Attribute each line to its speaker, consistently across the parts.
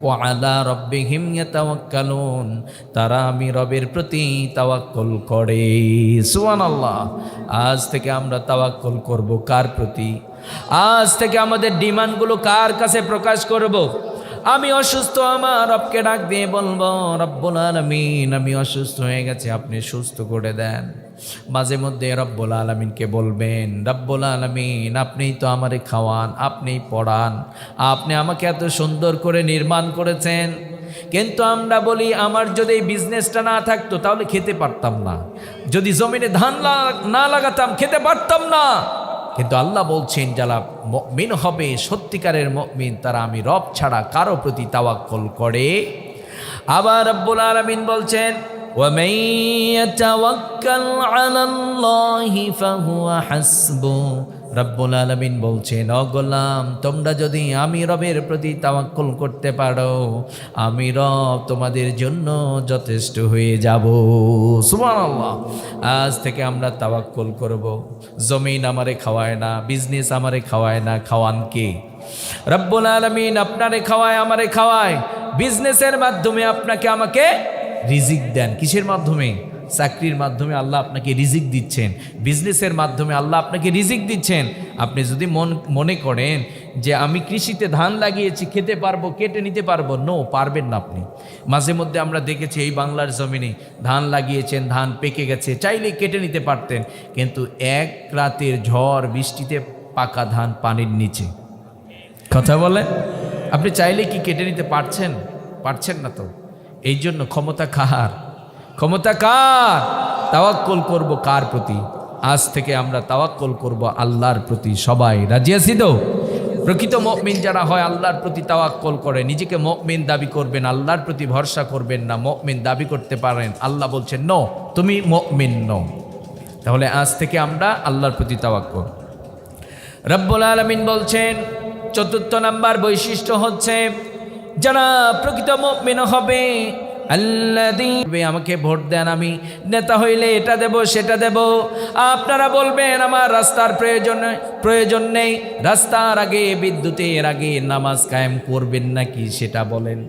Speaker 1: ওয়ালা রব্বিহিম ইয়াতাওয়াক্কালুন, তারা আমি রবের প্রতি তাওয়াক্কুল করে। সুবহানাল্লাহ। আজ থেকে আমরা তাওয়াক্কুল করব কার প্রতি? আজ থেকে আমাদের ডিমান্ডগুলো কার কাছে প্রকাশ করব? আমি অসুস্থ, আমার রবকে ডাক দিয়ে বলবো, রব্বুল আলামিন আমি অসুস্থ হয়ে গেছি, আপনি সুস্থ করে দেন। মাঝে মধ্যে রব্বুল আলামিনকে বলবেন, রব্বুল আলামিন আপনিই তো আমারে খাওয়ান, আপনিই পড়ান, আপনি আমাকে এত সুন্দর করে নির্মাণ করেছেন। কিন্তু আমরা বলি, আমার যদি এই বিজনেসটা না থাকতো তাহলে খেতে পারতাম না, যদি জমিনে ধান না লাগাতাম খেতে পারতাম না। কিন্তু আল্লাহ বলছেন, যারা মুমিন হবে, সত্যিকারের মুমিন, তারা আমি রব ছাড়া কারো প্রতি তাওয়াক্কুল করে। আবার রব্বুল আলামিন বলছেন, وَمَن يَتَوَكَّلْ عَلَى اللَّهِ فَهُوَ حَسْبُهُ। রব্বুল আলামিন বলছেন, ও গোলাম, তোমরা যদি আমি রবের প্রতি তাওয়াক্কুল করতে পারো, আমি রব তোমাদের জন্য যথেষ্ট হয়ে যাব। সুবহানাল্লাহ। আজ থেকে আমরা তাওয়াক্কুল করব। জমিন আমারে খাওয়ায় না, বিজনেস আমারে খাওয়ায় না, খাওয়ান কে? রব্বুল আলামিন আপনারে খাওয়ায়, আমারে খাওয়ায়। বিজনেসের মাধ্যমে আপনাকে আমাকে রিজিক দেন। কিসের মাধ্যমে? চাকরির মাধ্যমে আল্লাহ আপনাকে রিজিক দিচ্ছেন, বিজনেসের মাধ্যমে আল্লাহ আপনাকে রিজিক দিচ্ছেন। আপনি যদি মনে করেন যে আমি কৃষিতে ধান লাগিয়েছি, খেতে পারবো, কেটে নিতে পারবো, নো, পারবেন না আপনি। মাঝে মধ্যে আমরা দেখেছি এই বাংলার জমিনে ধান লাগিয়েছেন, ধান পেকে গেছে, চাইলেই কেটে নিতে পারতেন, কিন্তু এক রাতের ঝড় বৃষ্টিতে পাকা ধান পানির নিচে। কথা বলেন, আপনি চাইলে কি কেটে নিতে পারছেন? পারছেন না তো। এই জন্য ক্ষমতা কার? ক্ষমতা কার? তাওয়াক্কুল করব কার প্রতি? আজ থেকে আমরা তাওয়াক্কুল করব আল্লাহর প্রতি। সবাই রাজি আছি তো? প্রকৃত মুমিন যারা হয় আল্লাহর প্রতি তাওয়াক্কুল করে। নিজেকে মুমিন দাবি করবেন, আল্লাহর প্রতি ভরসা করবেন না। মুমিন দাবি করতে পারেন, আল্লাহ বলছেন নো, তুমি মুমিন নও। তাহলে আজ থেকে আমরা আল্লাহর প্রতি তাওয়াক্কুল। রব্বুল আলামিন বলছেন, চতুর্থ নাম্বার বৈশিষ্ট্য হচ্ছে, যারা প্রকৃত মুমিন হবে, আল্লাযী আমাকে ভোট দেন, আমি নেতা হইলে এটা দেব সেটা দেব। আপনারা বলবেন আমার রাস্তার প্রয়োজন নেই, রাস্তার আগে, বিদ্যুতের আগে নামাজ কায়েম করবেন নাকি সেটা বলেন।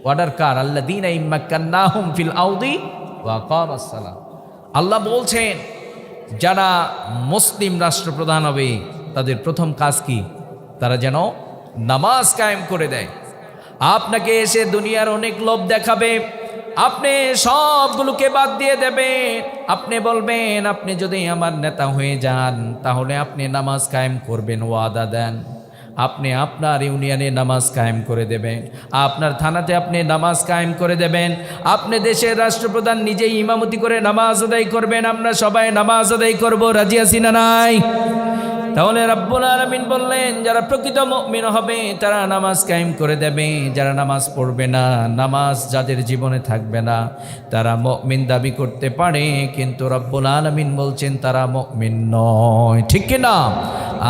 Speaker 1: অর্ডার কার? আল্লাযীনা ইম্মাক্কান্নাহুম ফিল আরদি ওয়া আকামাস সালাহ। আল্লাহ বলছেন, যারা মুসলিম রাষ্ট্রপ্রধান হবে তাদের প্রথম কাজ কি? তারা যেন নামাজ কায়েম করে দেয়। আপনাকে এসে দুনিয়ার অনেক লোভ দেখাবে, আপনি সবগুলোকে বাদ দিয়ে দেবেন। আপনি বলবেন, আপনি যদি আমার নেতা হয়ে যান তাহলে আপনি নামাজ কায়েম করবেন, ওয়াদা দেন। আপনি আপনার ইউনিয়নে নামাজ কায়েম করে দেবেন, আপনার থানাতে আপনি নামাজ কায়েম করে দেবেন, আপনি দেশের রাষ্ট্রপ্রধান নিজেই ইমামতি করে নামাজ আদায় করবেন। আমরা সবাই নামাজ আদায় করব, রাজি আছি না নাই? তাহলে রব্বুল আলামিন বললেন, যারা প্রকৃত মুমিন হবে তারা নামাজ কায়েম করে দেবে। যারা নামাজ পড়বে না, নামাজ যাদের জীবনে থাকবে না, তারা মুমিন দাবি করতে পারে, কিন্তু রব্বুল আলামিন বলছেন তারা মুমিন নয়। ঠিক কি না?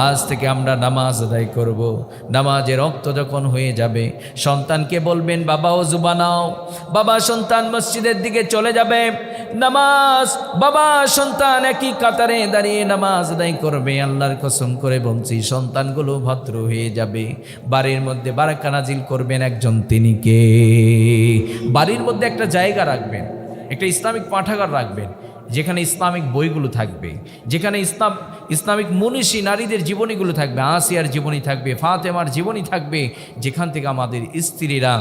Speaker 1: আজ থেকে আমরা নামাজ আদায় করব। নামাজের রক্ত যখন হয়ে যাবে, সন্তানকে বলবেন, বাবা ওযু বানাও। বাবা সন্তান মসজিদের দিকে চলে যাবে, নামাজ বাবা সন্তান একই কাতারে দাঁড়িয়ে নামাজ আদায় করবে। আল্লাহর কসম করে বলছি, সন্তানগুলো ভদ্র হয়ে যাবে। বাড়ির মধ্যে বারাকা নাজিল করবেন একজন, তিনি কে? বাড়ির মধ্যে একটা জায়গা রাখবেন, একটা ইসলামিক পাঠাগার রাখবেন, যেখানে ইসলামিক বইগুলো থাকবে, যেখানে ইসলামিক মনীষী নারীদের জীবনীগুলো থাকবে, আসিয়ার জীবনী থাকবে, ফাতেমার জীবনী থাকবে, যেখান থেকে আমাদের স্ত্রীরা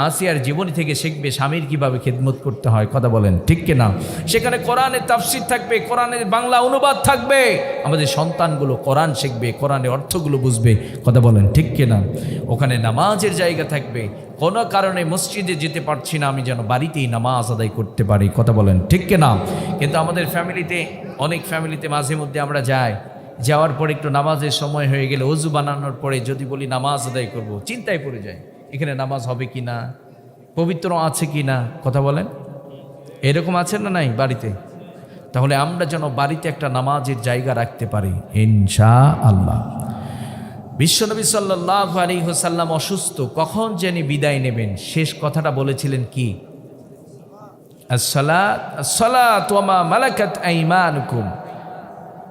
Speaker 1: আসিয়ার জীবনী থেকে শিখবে স্বামীর কিভাবে খেদমত করতে হয়। কথা বলেন ঠিক কিনা? সেখানে কোরআনের তাফসীর থাকবে, কোরআনের বাংলা অনুবাদ থাকবে। আমাদের সন্তানগুলো কোরআন শিখবে, কোরআনের অর্থগুলো বুঝবে। কথা বলেন ঠিক কিনা? ওখানে নামাজের জায়গা থাকবে। কোনো কারণে মসজিদে যেতে পারছি না, আমি যেন বাড়িতেই নামাজ আদায় করতে পারি। কথা বলেন ঠিক কিনা? কিন্তু আমাদের ফ্যামিলিতে, অনেক ফ্যামিলিতে মাঝে মধ্যে আমরা যাই, যাওয়ার পরে একটু নামাজের সময় হয়ে গেলে, ওযু বানানোর পরে যদি বলি নামাজ আদায় করব, চিন্তায় পড়ে যায়, এখানে নামাজ হবে কি না, পবিত্র আছে কি না। কথা বলেন, এরকম আছে না নাই বাড়িতে? তাহলে আমরা যেন বাড়িতে একটা নামাজের জায়গা রাখতে পারি ইনশাআল্লাহ। বিশ্বনবী সাল্লাল্লাহু আলাইহি ওয়াসাল্লাম অসুস্থ, কখন যিনি বিদায় নেবেন শেষ কথাটা বলেছিলেন কি? আসসালাত ওয়া মা মালাকাত আইমানুকুম।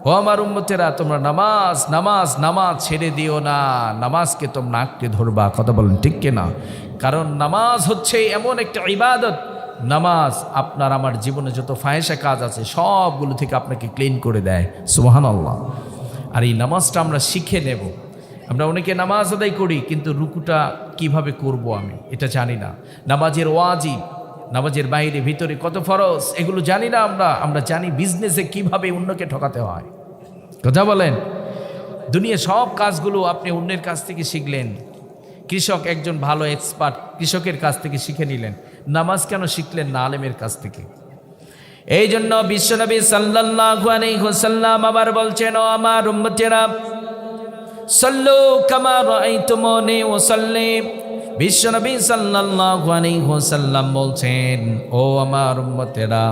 Speaker 1: ও আমার উম্মতেরা, তোমরা নামাজ নামাজ নামাজ ছেড়ে দিও না, নামাজকে তোমরা আঁকড়ে ধরবা। কথা বলেন ঠিক কিনা? কারণ নামাজ হচ্ছে এমন একটা ইবাদত, নামাজ আপনার আমার জীবনে যত ফাহেসা কাজ আছে সবগুলো থেকে আপনাকে ক্লিন করে দেয়। সুবহানাল্লাহ। আর এই নামাজটা আমরা শিখে নেব। আমরা অনেকে নামাজ আদায় করি কিন্তু রুকুটা কিভাবে করব আমি এটা জানি না। নামাজের ওয়াজিব, নামাজের বাইরে ভিতরে কত ফরজ এগুলো জানি না। আমরা জানি বিজনেসে কিভাবে অন্যকে ঠকাতে হয়। কথা বলেন। দুনিয়ার সব কাজগুলো আপনি অন্যের কাছ থেকে শিখলেন। কৃষক একজন ভালো এক্সপার্ট, কৃষকের কাছ থেকে শিখে নিলেন। নামাজ কেন শিখলেন না আলেমের কাছ থেকে? এই জন্য বিশ্বনবী সাল্লাল্লাহু আলাইহি ওয়াসাল্লাম আবার বলছেন, ও আমার উম্মতেরা, সাল্লু কামা রাআইতুমুনি উসাল্লি। বিশ্বনবী সাল্লাল্লাহু আলাইহি ওয়াসাল্লাম বলছেন, ও আমার উম্মতেরা,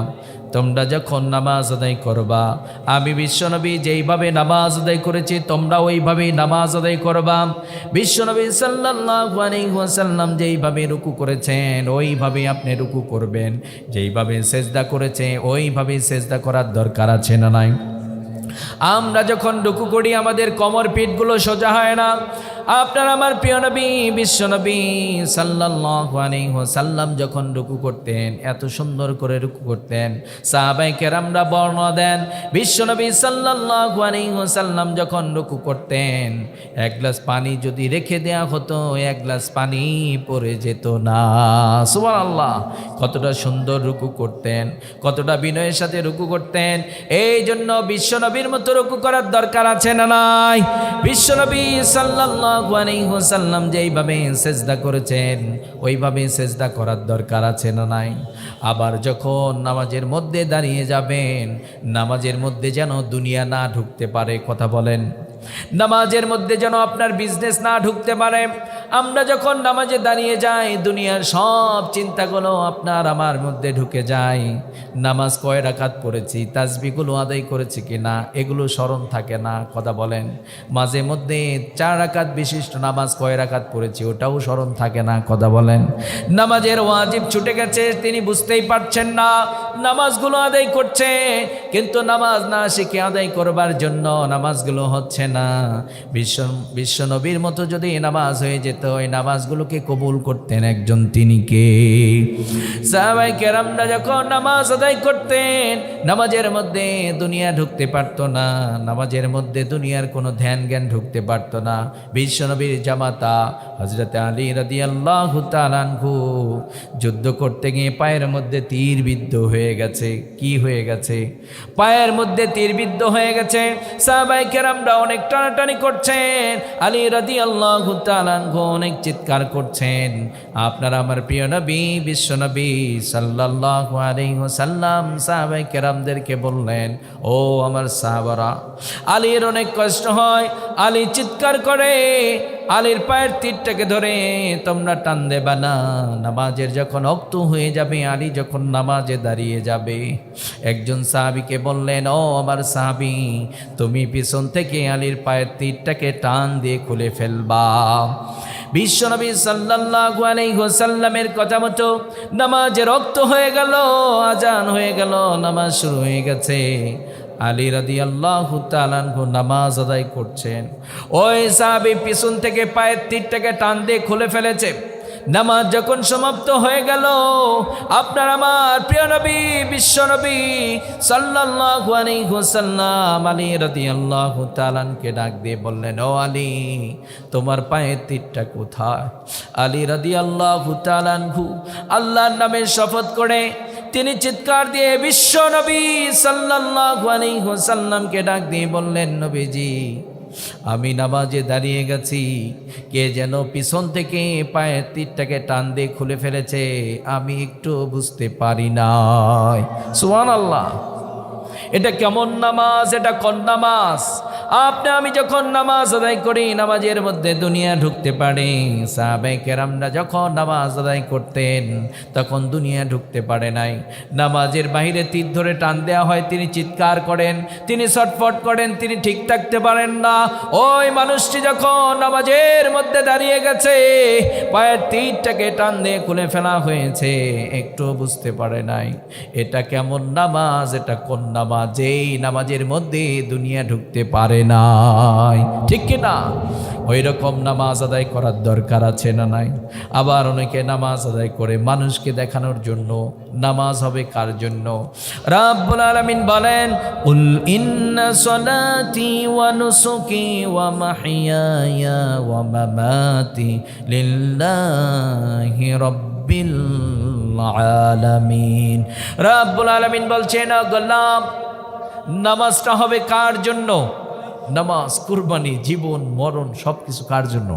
Speaker 1: তোমরা যখন নামাজ আদায় করবা, আমি বিশ্বনবী যেইভাবে নামাজ আদায় করেছি তোমরা ওইভাবেই নামাজ আদায় করবা। বিশ্বনবী সাল্লাল্লাহু আলাইহি ওয়াসাল্লাম যেইভাবে রুকু করেছেন ওইভাবেই আপনি রুকু করবেন, যেইভাবে সেজদা করেছে ওইভাবেই সেজদা করার দরকার আছে না নাই? আমরা যখন রুকু করি আমাদের কোমর পিঠগুলো সোজা হয় না। আপনার আমার প্রিয় নবী বিশ্বনবী সাল্লাল্লাহু আলাইহি ওয়াসাল্লাম যখন রুকু করতেন এত সুন্দর করে রুকু করতেন, সাহাবায়ে কেরামরা বর্ণনা দেন বিশ্বনবী সাল্লাল্লাহু আলাইহি ওয়াসাল্লাম যখন রুকু করতেন এক গ্লাস পানি যদি রেখে দেয়া হতো এক গ্লাস পানি পড়ে যেত না। সুবহানাল্লাহ। কতটা সুন্দর রুকু করতেন, কতটা বিনয়ের সাথে রুকু করতেন। এই জন্য বিশ্বনবীর মতো রুকু করার দরকার আছে না নাই? বিশ্বনবী সাল্লাল্লাহু আলাইহি ওয়াসাল্লাম যেইভাবে সেজদা করেছেন ওইভাবে সেজদা করার দরকার আছে না নাই? আবার যখন নামাজের মধ্যে দাঁড়িয়ে যাবেন নামাজের মধ্যে যেন দুনিয়া না ঢুকতে পারে। কথা বলেন। নামাজের মধ্যে যেন আপনার বিজনেস না ঢুকতে পারে। আমরা যখন নামাজে দাঁড়িয়ে যাই দুনিয়ার সব চিন্তাগুলো আপনার আমার মধ্যে ঢুকে যায়। নামাজ কয় রাকাত পড়েছি, তাসবিহগুলো আদায় করেছি কিনা এগুলো স্মরণ থাকে না। কথা বলেন। মাঝে মধ্যে 4 রাকাত বিশিষ্ট নামাজ কয় রাকাত পড়েছি ওটাও স্মরণ থাকে না। কথা বলেন। নামাজের ওয়াজিব ছুটে গেছে, তিনি বুঝতেই পারছেন না, নামাজগুলো আদায় করছে কিন্তু নামাজ না শিখে আদায় করবার জন্য নামাজগুলো হচ্ছে না। বিশ্ব নবীর মতো যদি নামাজ হয়ে যেত ওই নামাজগুলোকে কবুল করতেন একজন, তিনি কে? সাহাবায়ে কেরামরা যখন নামাজ আদায় করতেন নামাজের মধ্যে দুনিয়া ঢুকতে পারতো না, নামাজের মধ্যে দুনিয়ার কোনো ধ্যান জ্ঞান ঢুকতে পারতো না। বিশ্ব নবীর জামাতা হযরত আলী রাদিয়াল্লাহু তাআলা আনহু যুদ্ধ করতে গিয়ে পায়ের মধ্যে তীর বিদ্ধ হয়ে গেছে। কি হয়ে গেছে? পায়ের মধ্যে তীর বিদ্ধ হয়ে গেছে। সাহাবায়ে কেরামরা অনেক টানাটানি করছেন, আলী রাদিয়াল্লাহু তাআলা আনহু অনেক চিৎকার করছেন। আপনার আমার প্রিয় নবী বিশ্ব নবী সাল্লাল্লাহু আলাইহি ওয়াসাল্লাম সাহাবায়ে কেরামদেরকে বললেন, ও আমার সাহাবারা, আলীর অনেক কষ্ট হয়, আলী চিৎকার করে, আলীর পায়ের তীরটাকে ধরে তোমরা টান দেবা না। নামাজের যখন ওয়াক্ত হয়ে যাবে, আলী যখন নামাজে দাঁড়িয়ে যাবে, একজন সাহাবীকে বললেন, ও আমার সাহাবী, তুমি পিছন থেকে আলীর পায়ের তীরটাকে টান দিয়ে খুলে ফেলবা। বিশ্বনবী সাল্লাল্লাহু আলাইহি ওয়াসাল্লামের কথা মতো নামাজের ওয়াক্ত হয়ে গেল, আজান হয়ে গেল, নামাজ শুরু হয়ে গেছে। আলী রাদিয়াল্লাহু তাআলা আনহু নামাজ আদায় করছেন। ওই সাহাবী পিছন থেকে পায়ের তীরটাকে টান দিয়ে খুলে ফেলেছে। নামাজ যখন সমাপ্ত হয়ে গেল, আপনার আমার প্রিয় নবী বিশ্ব নবী সাল্লাল্লাহু আলাইহি ওয়াসাল্লাম আলী রাদিয়াল্লাহু তাআলা কে ডাক দিয়ে বললেন, ও আলী, তোমার পায়ের তীরটা কোথায়? আলী রাদিয়াল্লাহু তাআলা আনহু আল্লাহর নামে শপথ করে তিনি চিৎকার দিয়ে বিশ্ব নবী সাল্লাল্লাহু আলাইহি ওয়াসাল্লামকে ডাক দিয়ে বললেন, নবীজি, আমি নামাজে দাঁড়িয়ে গেছি, কে যেন পিছন থেকে পায়ের তীরটাকে টান দিয়ে খুলে ফেলেছে, আমি একটু বুঝতে পারি নাই। সুবহানাল্লাহ। এটা কেমন নামাজ? এটা কোন নামাজ? আপনি আমি যখন নামাজ আদায় করি নামাজের মধ্যে দুনিয়া ঢুকতে পারে। সাহাবায়ে কেরামরা যখন নামাজ আদায় করতেন তখন দুনিয়া ঢুকতে পারে নাই। নামাজের বাইরে তীর ধরে টান দেওয়া হয়, তিনি চিৎকার করেন, তিনি ছটফট করেন, তিনি ঠিক থাকতে পারেন না। ওই মানুষটি যখন নামাজের মধ্যে দাঁড়িয়ে গেছে, পায়ের তীরটাকে টান দিয়ে খুলে ফেলা হয়েছে, একটু বুঝতে পারে নাই এটা কেমন নামাজ, এটা কোন নামাজ, যেই নামাজের মধ্যে দুনিয়া ঢুকতে পারে নাই। ঠিক কিনা? ওই রকম নামাজ আদায় করার দরকার আছে না নাই? আবার অনেকে নামাজ আদায় করে মানুষকে দেখানোর জন্য। নামাজ হবে কার জন্য? রাব্বুল আলামিন বলেন, কুল ইন্না সলাতি ওয়া নুসুকি ওয়া মাহইয়ায়া ওয়া মামাতি লিল্লাহি রাব্বিল আলামিন। রাব্বুল আলামিন বলছেন, গোলাম নামাজটা হবে কার জন্য? নামাজ, কুরবানি, জীবন মরণ সব কিছু কার জন্য?